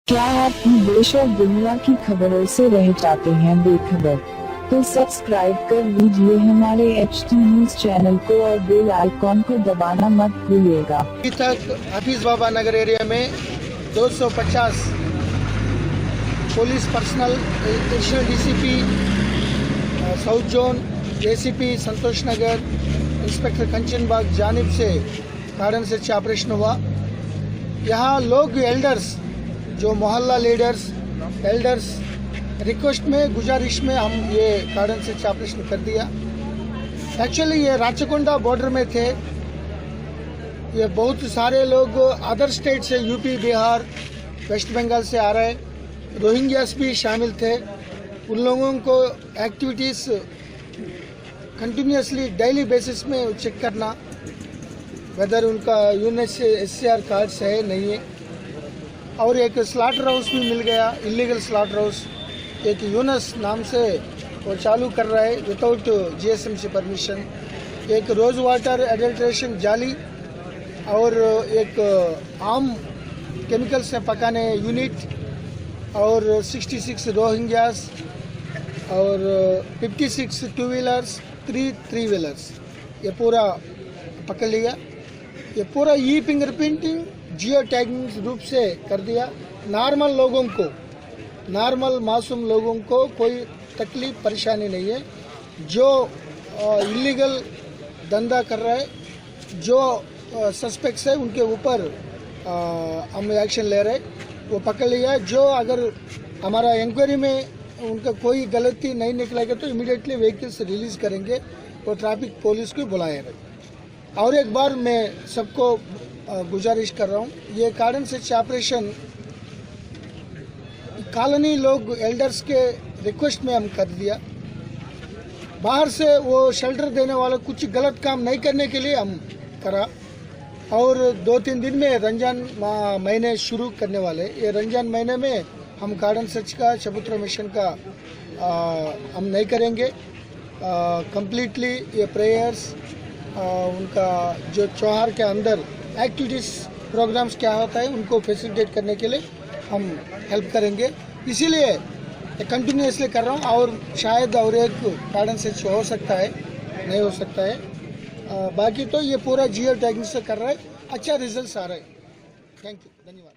क्या आप देश और दुनिया की खबरों से रह जाते हैं बेखबर? तो सब्सक्राइब कर लीजिए हमारे HT न्यूज चैनल को और बेल आइकॉन को दबाना मत भूलिएगा। अभी तक हफीज बाबा नगर एरिया में 250 police personal, additional DCP south zone, ACP संतोष नगर, इंस्पेक्टर कंचन बाग जानिब से कार्डन सर्च ऑपरेशन हुआ। यहाँ लोग एल्डर्स, जो मोहल्ला लीडर्स, एल्डर्स रिक्वेस्ट में, गुजारिश में हम ये कार्डन सर्च ऑपरेशन कर दिया। एक्चुअली ये राचकोंडा बॉर्डर में थे। ये बहुत सारे लोग अदर स्टेट से, यूपी, बिहार, वेस्ट बंगाल से आ रहे, रोहिंग्यास भी शामिल थे। उन लोगों को एक्टिविटीज़ कंटिन्यूसली डेली बेसिस में चेक करना, वेदर उनका UNHCR कार्ड्स है नहीं है। और एक स्लॉटर हाउस भी मिल गया, इलीगल स्लॉटर हाउस, एक यूनस नाम से वो चालू कर रहा है विदाउट GSMC परमिशन। एक रोज़ वाटर एडल्ट्रेशन जाली और एक आम केमिकल से पकाने यूनिट और 66 रोहिंग्यास और 56 टू व्हीलर्स, 3 थ्री व्हीलर्स, ये पूरा पकड़ लिया। ये पूरा फिंगरप्रिंटिंग, जियो टैगिंग रूप से कर दिया। नॉर्मल लोगों को, नॉर्मल मासूम लोगों को कोई तकलीफ परेशानी नहीं है। जो इलीगल धंधा कर रहा है, जो सस्पेक्ट्स है, उनके ऊपर हम एक्शन ले रहे, वो पकड़ लिया। जो अगर हमारा इंक्वायरी में उनका कोई गलती नहीं निकलेगा तो इमीडिएटली व्हीकल्स रिलीज करेंगे और ट्रैफिक पुलिस को बुलाएंगे। और एक बार मैं सबको गुजारिश कर रहा हूँ, ये कार्डन सर्च ऑपरेशन कॉलोनी लोग एल्डर्स के रिक्वेस्ट में हम कर दिया। बाहर से वो शेल्टर देने वाला कुछ गलत काम नहीं करने के लिए हम करा। और 2-3 दिन में रमजान महीने शुरू करने वाले। ये रमजान महीने में हम कार्डन सर्च का, चबूतरा मिशन का हम नहीं करेंगे। कंप्लीटली ये प्रेयर्स, उनका जो त्योहार के अंदर एक्टिविटीज़ प्रोग्राम्स क्या होता है उनको फैसिलिटेट करने के लिए हम हेल्प करेंगे। इसीलिए कंटिन्यूसली कर रहा हूँ। और शायद और एक कार्डन सर्च हो सकता है, नहीं हो सकता है। बाकी तो ये पूरा जियो टैगिंग से कर रहा है, अच्छा रिजल्ट्स आ रहा है। थैंक यू, धन्यवाद।